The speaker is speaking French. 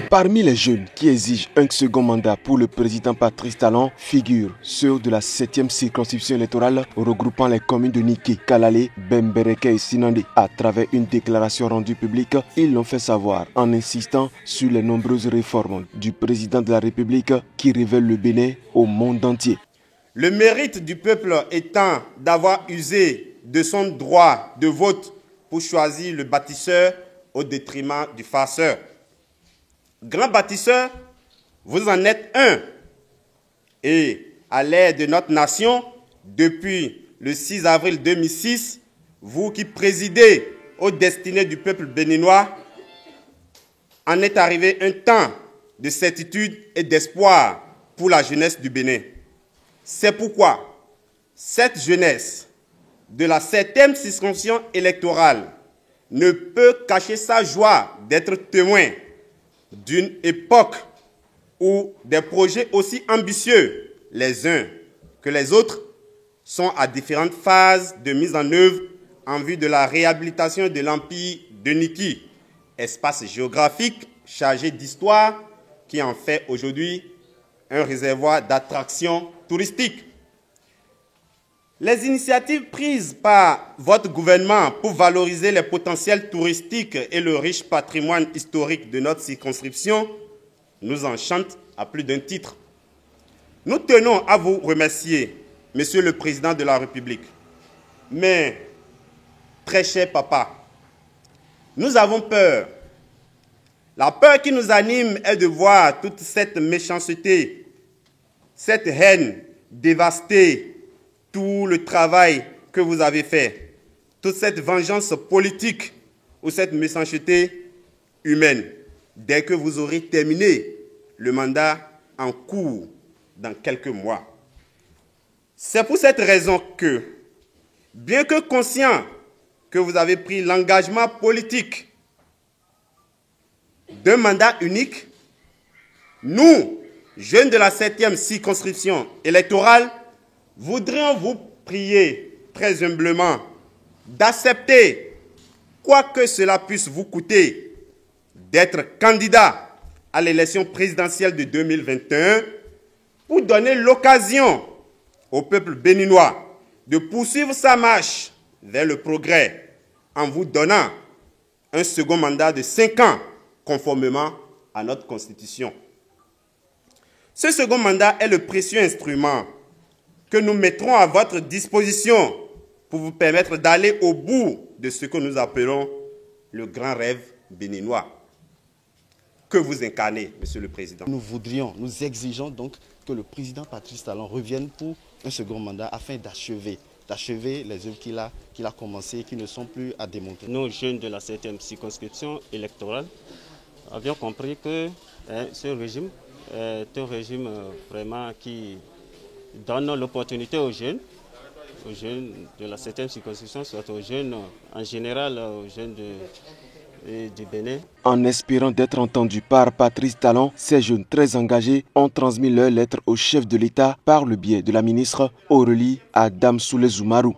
Parmi les jeunes qui exigent un second mandat pour le président Patrice Talon figurent ceux de la 7e circonscription électorale regroupant les communes de Niki, Kalale, Bembereke et Sinandé. À travers une déclaration rendue publique, ils l'ont fait savoir en insistant sur les nombreuses réformes du président de la République qui révèlent le Bénin au monde entier. Le mérite du peuple étant d'avoir usé de son droit de vote pour choisir le bâtisseur au détriment du farceur. Grand bâtisseur, vous en êtes un. Et à l'ère de notre nation, depuis le 6 avril 2006, vous qui présidez aux destinées du peuple béninois, en est arrivé un temps de certitude et d'espoir pour la jeunesse du Bénin. C'est pourquoi cette jeunesse de la 7e circonscription électorale ne peut cacher sa joie d'être témoin d'une époque où des projets aussi ambitieux les uns que les autres sont à différentes phases de mise en œuvre en vue de la réhabilitation de l'Empire de Niki, espace géographique chargé d'histoire qui en fait aujourd'hui un réservoir d'attractions touristiques. Les initiatives prises par votre gouvernement pour valoriser les potentiels touristiques et le riche patrimoine historique de notre circonscription nous enchantent à plus d'un titre. Nous tenons à vous remercier, Monsieur le Président de la République. Mais, très cher papa, nous avons peur. La peur qui nous anime est de voir toute cette méchanceté, cette haine dévaster tout le travail que vous avez fait, toute cette vengeance politique ou cette méchanceté humaine, dès que vous aurez terminé le mandat en cours dans quelques mois. C'est pour cette raison que, bien que conscient que vous avez pris l'engagement politique d'un mandat unique, nous, jeunes de la 7e circonscription électorale, voudrions vous prier très humblement d'accepter, quoi que cela puisse vous coûter, d'être candidat à l'élection présidentielle de 2021 pour donner l'occasion au peuple béninois de poursuivre sa marche vers le progrès en vous donnant un second mandat de 5 ans conformément à notre Constitution. Ce second mandat est le précieux instrument que nous mettrons à votre disposition pour vous permettre d'aller au bout de ce que nous appelons le grand rêve béninois que vous incarnez, Monsieur le Président. Nous exigeons donc que le président Patrice Talon revienne pour un second mandat afin d'achever les œuvres qu'il a commencées et qui ne sont plus à démontrer. Nous, jeunes de la 7e circonscription électorale, avions compris que ce régime est un régime vraiment qui donne l'opportunité aux jeunes de la 7e circonscription, soit aux jeunes en général, aux jeunes du Bénin. En espérant d'être entendus par Patrice Talon, ces jeunes très engagés ont transmis leur lettre au chef de l'État par le biais de la ministre Aurélie Adam Soulé Zoumarou.